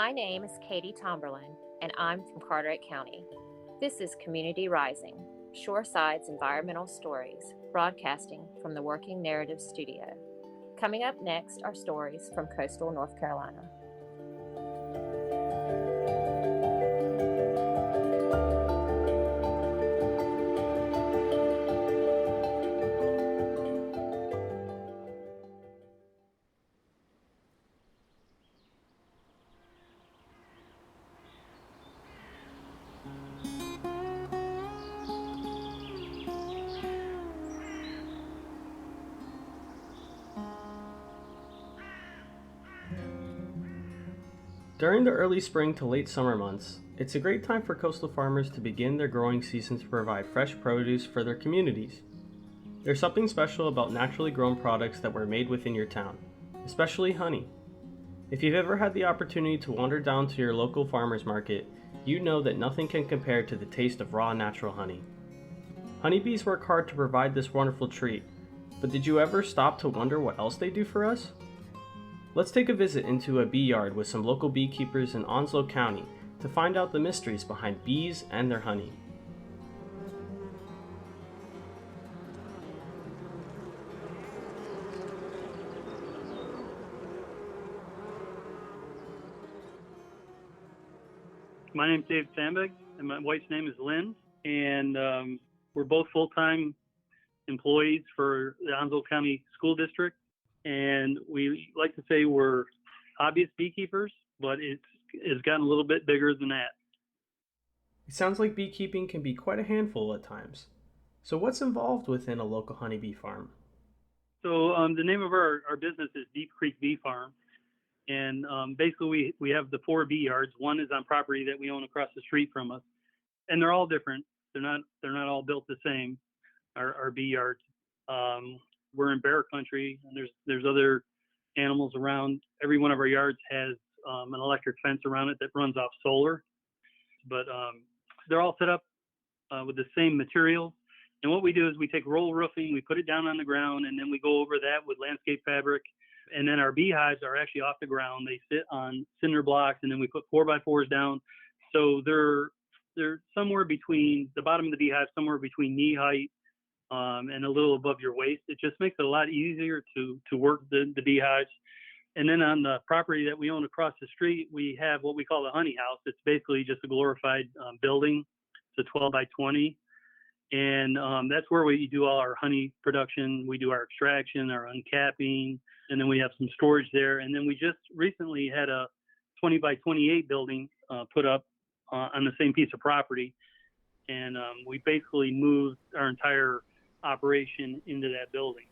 My name is Katie Tomberlin, and I'm from Carteret County. This is Community Rising, Shoreside's environmental stories, broadcasting from the Working Narrative Studio. Coming up next are stories from coastal North Carolina. During the early spring to late summer months, it's a great time for coastal farmers to begin their growing season to provide fresh produce for their communities. There's something special about naturally grown products that were made within your town, especially honey. If you've ever had the opportunity to wander down to your local farmer's market, you know that nothing can compare to the taste of raw natural honey. Honeybees work hard to provide this wonderful treat, but did you ever stop to wonder what else they do for us? Let's take a visit into a bee yard with some local beekeepers in Onslow County to find out the mysteries behind bees and their honey. My name's Dave Sanbeg, and my wife's name is Lynn, and we're both full-time employees for the Onslow County School District. And we like to say we're hobbyist beekeepers, but it's gotten a little bit bigger than that. It sounds like beekeeping can be quite a handful at times. So what's involved within a local honeybee farm? So the name of our business is Deep Creek Bee Farm. And basically we have the 4 bee yards. One is on property that we own across the street from us. And they're all different. They're not all built the same, our bee yards. We're in bear country, and there's other animals around. Every one of our yards has an electric fence around it that runs off solar, but they're all set up with the same materials. And what we do is we take roll roofing, we put it down on the ground, and then we go over that with landscape fabric. And then our beehives are actually off the ground. They sit on cinder blocks, and then we put 4x4s down. So they're somewhere between the bottom of the beehive, somewhere between knee height and a little above your waist. It just makes it a lot easier to work the beehives. And then on the property that we own across the street, we have what we call the honey house. It's basically just a glorified building. It's a 12 by 20. And that's where we do all our honey production. We do our extraction, our uncapping, and then we have some storage there. And then we just recently had a 20 by 28 building put up on the same piece of property. And we basically moved our entire operation into that building.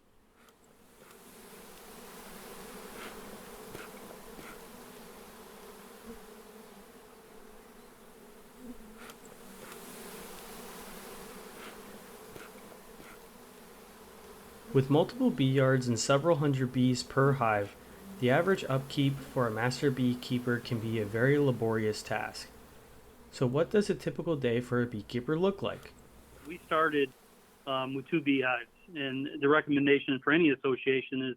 With multiple bee yards and several hundred bees per hive, the average upkeep for a master beekeeper can be a very laborious task. So what does a typical day for a beekeeper look like? We started with 2 beehives, and the recommendation for any association is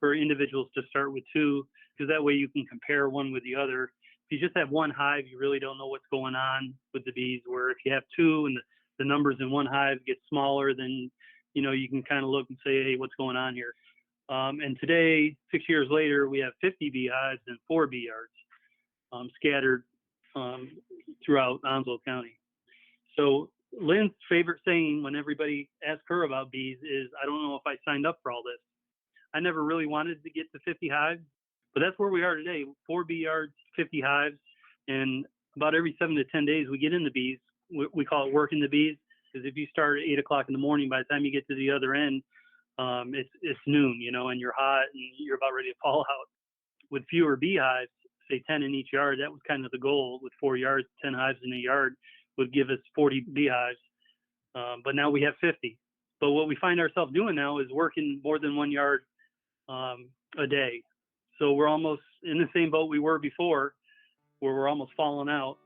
for individuals to start with 2, because that way you can compare one with the other. If you just have one hive, you really don't know what's going on with the bees, where if you have 2 and the numbers in one hive get smaller, then you can kind of look and say, hey, what's going on here? And today, 6 years later, we have 50 beehives and 4 bee yards scattered throughout Onslow County. So Lynn's favorite saying when everybody asks her about bees is, I don't know if I signed up for all this. I never really wanted to get to 50 hives, but that's where we are today. 4 bee yards, 50 hives, and about every 7 to 10 days we get in the bees. We call it working the bees, because if you start at 8 o'clock in the morning, by the time you get to the other end, it's noon, and you're hot and you're about ready to fall out. With fewer beehives, say 10 in each yard, that was kind of the goal. With 4 yards, 10 hives in a yard would give us 40 beehives. But now we have 50. But what we find ourselves doing now is working more than 1 yard a day. So we're almost in the same boat we were before, where we're almost falling out.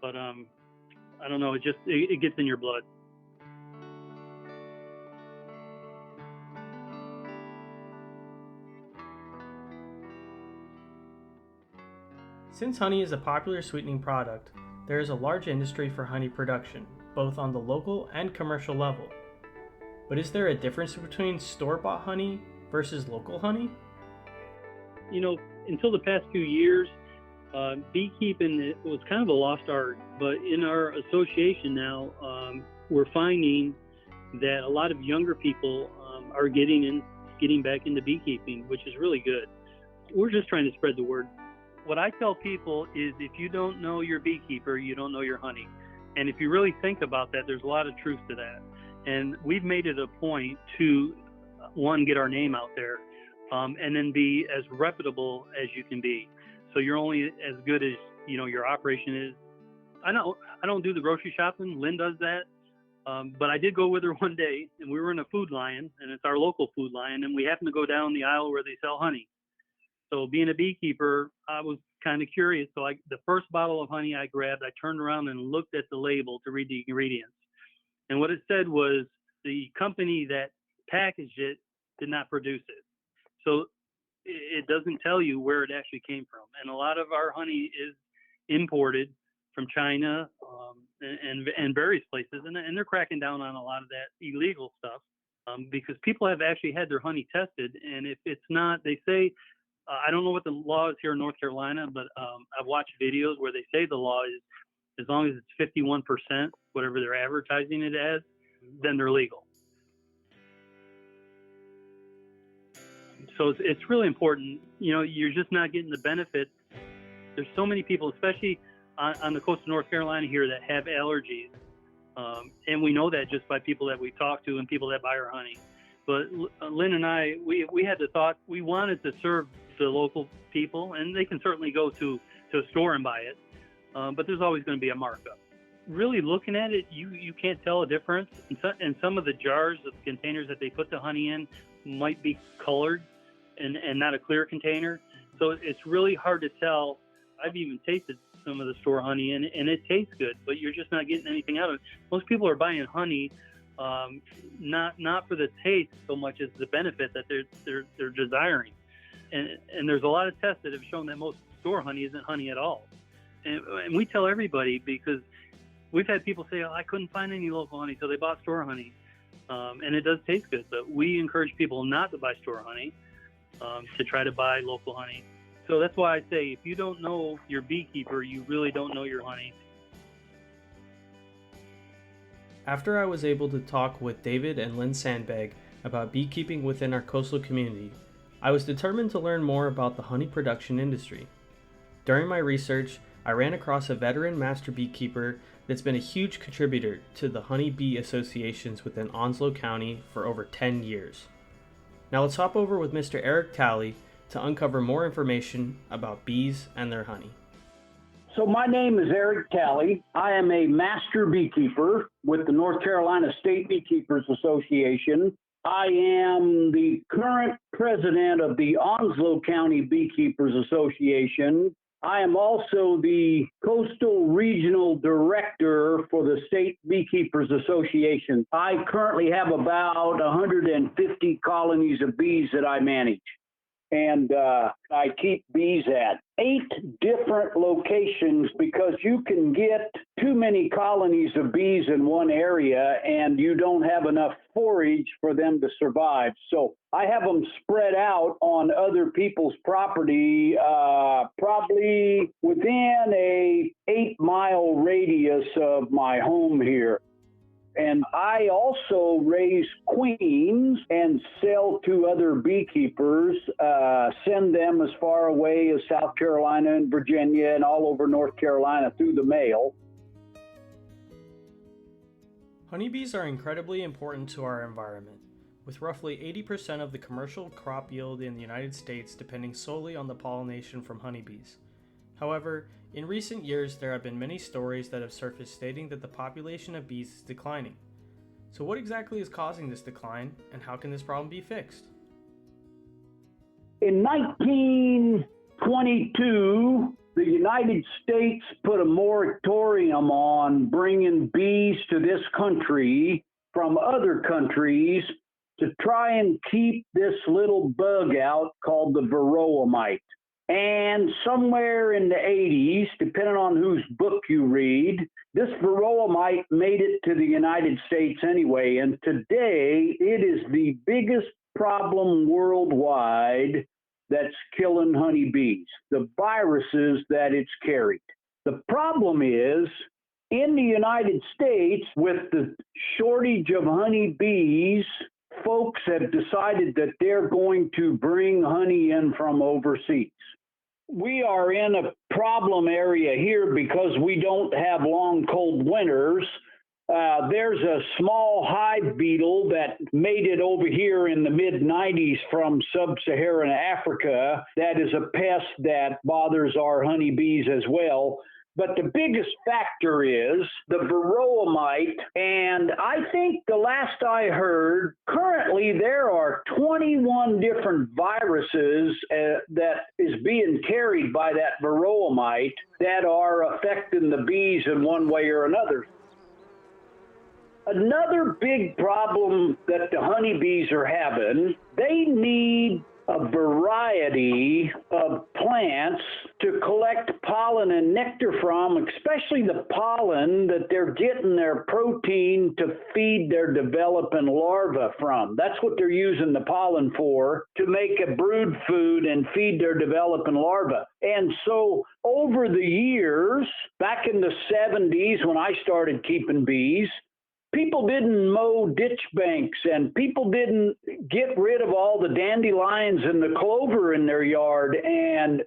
But I don't know, it gets in your blood. Since honey is a popular sweetening product, there is a large industry for honey production, both on the local and commercial level. But is there a difference between store-bought honey versus local honey? You know, until the past few years, beekeeping was kind of a lost art. But in our association now, we're finding that a lot of younger people are getting back into beekeeping, which is really good. We're just trying to spread the word. What I tell people is if you don't know your beekeeper, you don't know your honey. And if you really think about that, there's a lot of truth to that. And we've made it a point to, one, get our name out there, and then be as reputable as you can be. So you're only as good as, you know, your operation is. I don't do the grocery shopping. Lynn does that. But I did go with her one day, and we were in a Food Lion, and it's our local Food Lion, and we happened to go down the aisle where they sell honey. So being a beekeeper, I was kind of curious. So the first bottle of honey I grabbed, I turned around and looked at the label to read the ingredients. And what it said was the company that packaged it did not produce it. So it doesn't tell you where it actually came from. And a lot of our honey is imported from China and various places. And they're cracking down on a lot of that illegal stuff because people have actually had their honey tested. And if it's not, they say, I don't know what the law is here in North Carolina, but I've watched videos where they say the law is as long as it's 51%, whatever they're advertising it as, then they're legal. So it's really important. You know, you're just not getting the benefit. There's so many people, especially on the coast of North Carolina here, that have allergies. And we know that just by people that we talk to and people that buy our honey. But Lynn and I, we had the thought, we wanted to serve the local people, and they can certainly go to a store and buy it. But there's always going to be a markup. Really looking at it, you can't tell a difference. And some of the jars of containers that they put the honey in might be colored and not a clear container. So it's really hard to tell. I've even tasted some of the store honey, and it tastes good, but you're just not getting anything out of it. Most people are buying honey not for the taste so much as the benefit that they're desiring. And there's a lot of tests that have shown that most store honey isn't honey at all. And we tell everybody, because we've had people say, I couldn't find any local honey, so they bought store honey. And it does taste good, but we encourage people not to buy store honey, to try to buy local honey. So that's why I say, if you don't know your beekeeper, you really don't know your honey. After I was able to talk with David and Lynn Sanbeg about beekeeping within our coastal community, I was determined to learn more about the honey production industry. During my research, I ran across a veteran master beekeeper that's been a huge contributor to the honey bee associations within Onslow County for over 10 years. Now let's hop over with Mr. Eric Talley to uncover more information about bees and their honey. So my name is Eric Talley. I am a master beekeeper with the North Carolina State Beekeepers Association. I am the current president of the Onslow County Beekeepers Association. I am also the Coastal Regional Director for the State Beekeepers Association. I currently have about 150 colonies of bees that I manage. And I keep bees at 8 different locations because you can get too many colonies of bees in one area and you don't have enough forage for them to survive. So I have them spread out on other people's property, probably within a 8-mile radius of my home here. And I also raise queens and sell to other beekeepers, send them as far away as South Carolina and Virginia and all over North Carolina through the mail. Honeybees are incredibly important to our environment, with roughly 80% of the commercial crop yield in the United States depending solely on the pollination from honeybees. However, in recent years, there have been many stories that have surfaced stating that the population of bees is declining. So what exactly is causing this decline, and how can this problem be fixed? In 1922, the United States put a moratorium on bringing bees to this country from other countries to try and keep this little bug out called the varroa mite. And somewhere in the 80s, depending on whose book you read, this varroa mite made it to the United States anyway. And today, it is the biggest problem worldwide that's killing honeybees, the viruses that it's carried. The problem is, in the United States, with the shortage of honeybees, folks have decided that they're going to bring honey in from overseas. We are in a problem area here because we don't have long, cold winters. There's a small hive beetle that made it over here in the mid-90s from sub-Saharan Africa. That is a pest that bothers our honeybees as well. But the biggest factor is the varroa mite, and I think the last I heard, currently there are 21 different viruses that is being carried by that varroa mite that are affecting the bees in one way or another. Another big problem that the honeybees are having, they need a variety of plants to collect pollen and nectar from, especially the pollen that they're getting their protein to feed their developing larvae from. That's what they're using the pollen for, to make a brood food and feed their developing larvae. And so over the years, back in the 70s when I started keeping bees, people didn't mow ditch banks and people didn't get rid of all the dandelions and the clover in their yard. And,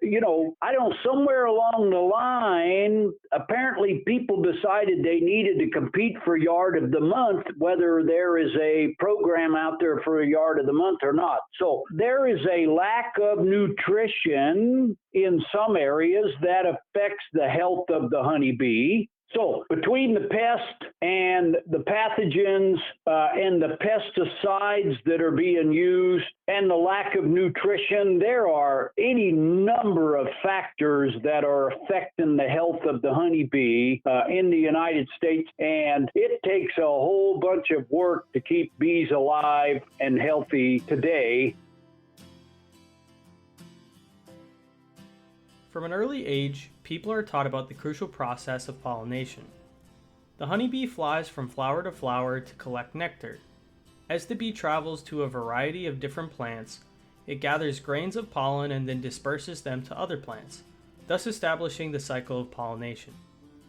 somewhere along the line, apparently people decided they needed to compete for Yard of the Month, whether there is a program out there for a Yard of the Month or not. So there is a lack of nutrition in some areas that affects the health of the honeybee. So between the pest and the pathogens and the pesticides that are being used and the lack of nutrition, there are any number of factors that are affecting the health of the honeybee in the United States. And it takes a whole bunch of work to keep bees alive and healthy today. From an early age, people are taught about the crucial process of pollination. The honeybee flies from flower to flower to collect nectar. As the bee travels to a variety of different plants, it gathers grains of pollen and then disperses them to other plants, thus establishing the cycle of pollination.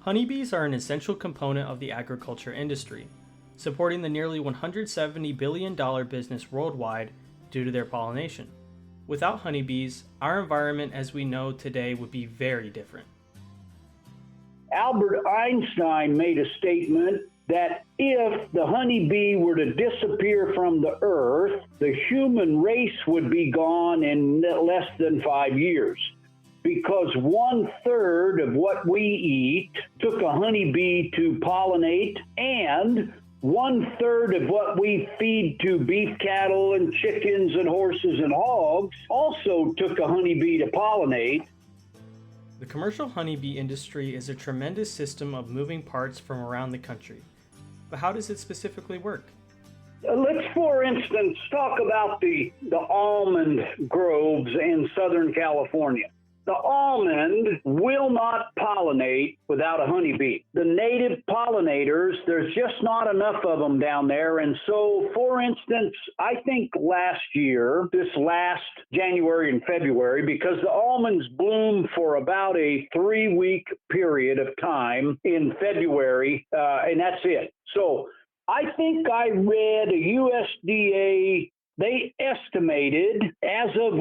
Honeybees are an essential component of the agriculture industry, supporting the nearly $170 billion business worldwide due to their pollination. Without honeybees, our environment as we know today would be very different. Albert Einstein made a statement that if the honeybee were to disappear from the earth, the human race would be gone in less than 5 years. Because 1/3 of what we eat took a honeybee to pollinate, and 1/3 of what we feed to beef cattle and chickens and horses and hogs also took a honeybee to pollinate. The commercial honeybee industry is a tremendous system of moving parts from around the country. But how does it specifically work? Let's, for instance, talk about the almond groves in Southern California. The almond will not pollinate without a honeybee. The native pollinators, there's just not enough of them down there. And so, for instance, I think last year, this last January and February, because the almonds bloom for about a 3-week period of time in February, and that's it. So I think I read a USDA. They estimated, as of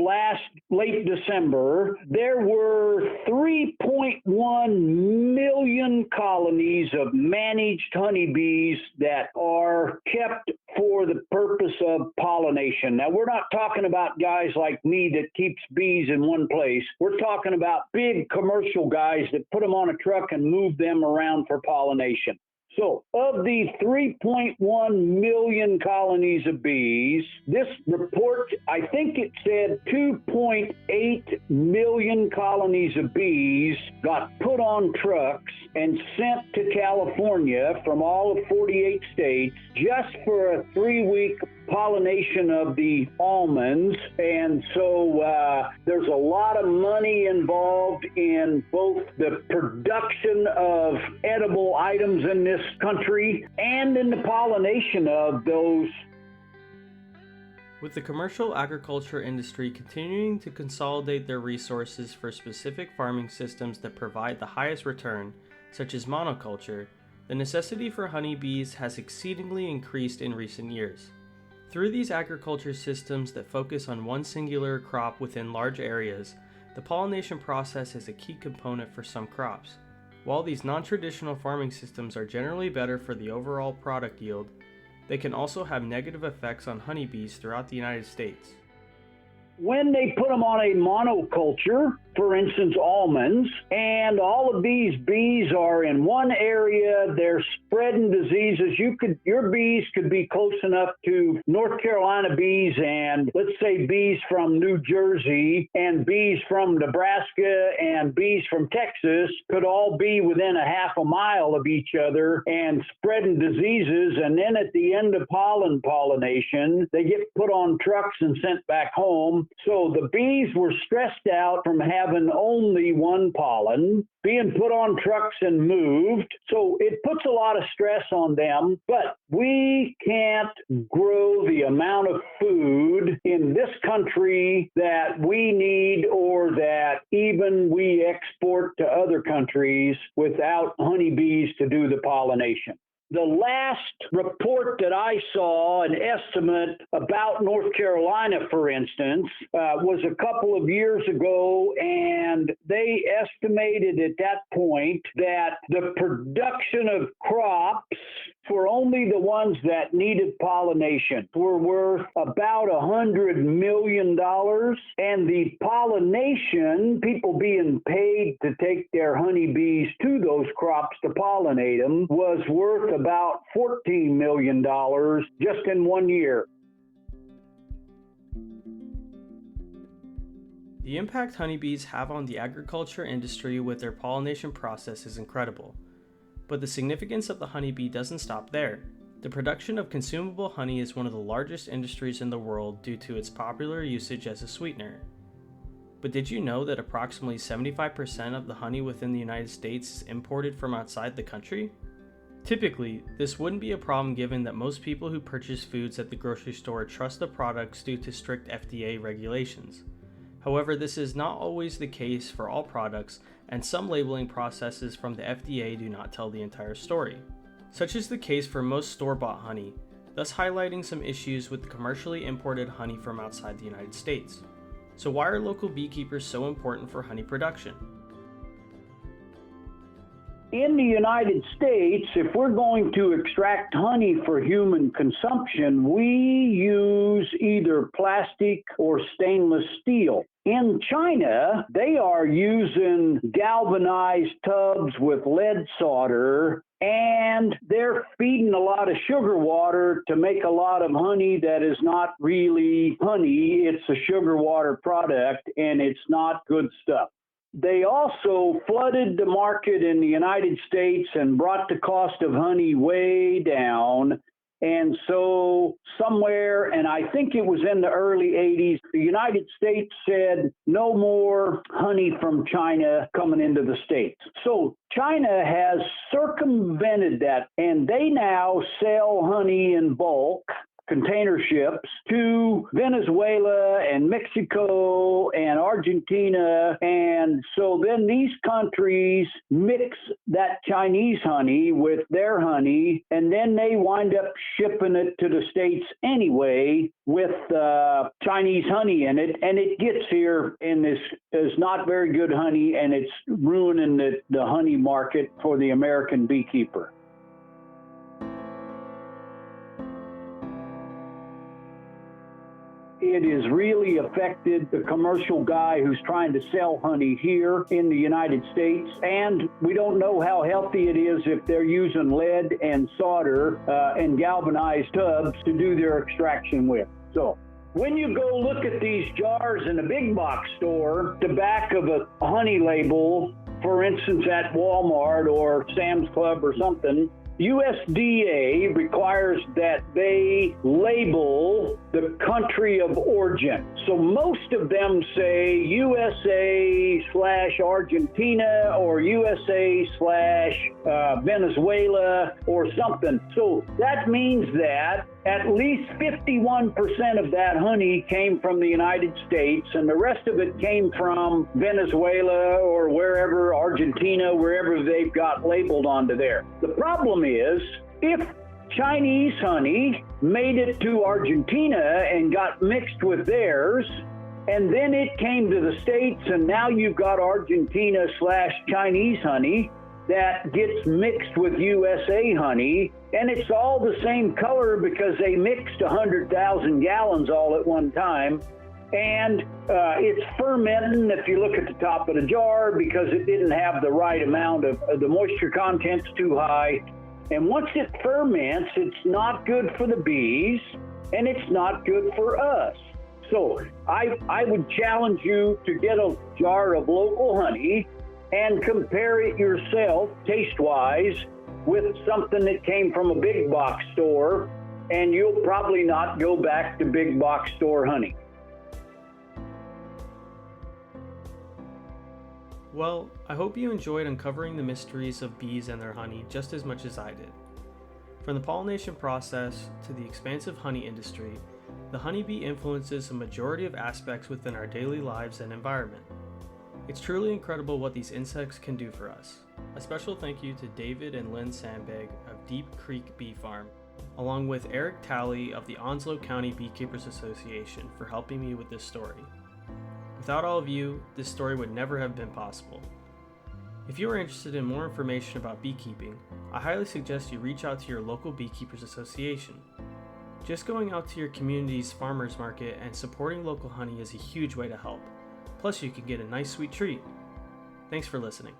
late December, there were 3.1 million colonies of managed honeybees that are kept for the purpose of pollination. Now, we're not talking about guys like me that keeps bees in one place. We're talking about big commercial guys that put them on a truck and move them around for pollination. So of the 3.1 million colonies of bees, this report, I think it said 2.8 million colonies of bees got put on trucks and sent to California from all of 48 states just for a 3-week pollination of the almonds. And so there's a lot of money involved in both the production of edible items in this country and in the pollination of those. With the commercial agriculture industry continuing to consolidate their resources for specific farming systems that provide the highest return, such as monoculture, the necessity for honeybees has exceedingly increased in recent years. Through these agriculture systems that focus on one singular crop within large areas, the pollination process is a key component for some crops. While these non-traditional farming systems are generally better for the overall product yield, they can also have negative effects on honeybees throughout the United States. When they put them on a monoculture, for instance, almonds, and all of these bees are in one area, they're spreading diseases. Your bees could be close enough to North Carolina bees and let's say bees from New Jersey and bees from Nebraska and bees from Texas could all be within a half a mile of each other and spreading diseases. And then at the end of pollination, they get put on trucks and sent back home. So the bees were stressed out from having only one pollen, being put on trucks and moved. So it puts a lot of stress on them, but we can't grow the amount of food in this country that we need or that even we export to other countries without honeybees to do the pollination. The last report that I saw, an estimate about North Carolina, for instance, was a couple of years ago, and they estimated at that point that the production of crops for only the ones that needed pollination were worth about $100 million. And the pollination, people being paid to take their honeybees to those crops to pollinate them, was worth about $14 million just in 1 year. The impact honeybees have on the agriculture industry with their pollination process is incredible. But the significance of the honeybee doesn't stop there. The production of consumable honey is one of the largest industries in the world due to its popular usage as a sweetener. But did you know that approximately 75% of the honey within the United States is imported from outside the country? Typically, this wouldn't be a problem given that most people who purchase foods at the grocery store trust the products due to strict FDA regulations. However, this is not always the case for all products, and some labeling processes from the FDA do not tell the entire story. Such is the case for most store-bought honey, thus highlighting some issues with the commercially imported honey from outside the United States. So why are local beekeepers so important for honey production? In the United States, if we're going to extract honey for human consumption, we use either plastic or stainless steel. In China, they are using galvanized tubs with lead solder, and they're feeding a lot of sugar water to make a lot of honey that is not really honey. It's a sugar water product, and it's not good stuff. They also flooded the market in the United States and brought the cost of honey way down. And so somewhere, and I think it was in the early 80s, the United States said no more honey from China coming into the States. So China has circumvented that, and they now sell honey in bulk, container ships, to Venezuela and Mexico and Argentina. And so then these countries mix that Chinese honey with their honey, and then they wind up shipping it to the States anyway with Chinese honey in it. And it gets here and is not very good honey, and it's ruining the honey market for the American beekeeper. It has really affected the commercial guy who's trying to sell honey here in the United States. And we don't know how healthy it is if they're using lead and solder and galvanized tubs to do their extraction with. So when you go look at these jars in a big box store, the back of a honey label, for instance, at Walmart or Sam's Club or something, USDA requires that they label the country of origin. So most of them say USA/Argentina or USA/Venezuela or something. So that means that at least 51% of that honey came from the United States, and the rest of it came from Venezuela or wherever, Argentina, wherever they've got labeled onto there. The problem is, if Chinese honey made it to Argentina and got mixed with theirs, and then it came to the States, and now you've got Argentina/Chinese honey that gets mixed with USA honey, and it's all the same color because they mixed 100,000 gallons all at one time. And it's fermenting if you look at the top of the jar because it didn't have the right amount of the moisture content's too high. And once it ferments, it's not good for the bees and it's not good for us. So I would challenge you to get a jar of local honey and compare it yourself, taste-wise, with something that came from a big box store, and you'll probably not go back to big box store honey. Well, I hope you enjoyed uncovering the mysteries of bees and their honey just as much as I did. From the pollination process to the expansive honey industry, the honeybee influences a majority of aspects within our daily lives and environment. It's truly incredible what these insects can do for us. A special thank you to David and Lynn Sanbeg of Deep Creek Bee Farm, along with Eric Talley of the Onslow County Beekeepers Association for helping me with this story. Without all of you, this story would never have been possible. If you are interested in more information about beekeeping, I highly suggest you reach out to your local Beekeepers Association. Just going out to your community's farmers market and supporting local honey is a huge way to help. Plus, you can get a nice sweet treat. Thanks for listening.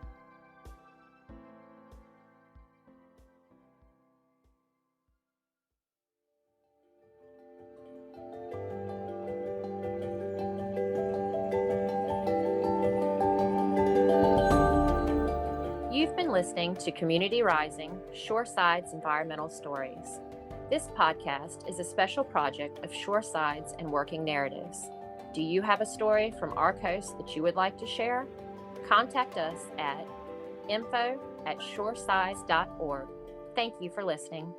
You've been listening to Community Rising, Shoreside's Environmental Stories. This podcast is a special project of Shoreside's and Working Narratives. Do you have a story from our coast that you would like to share? Contact us at info@shoresides.org. Thank you for listening.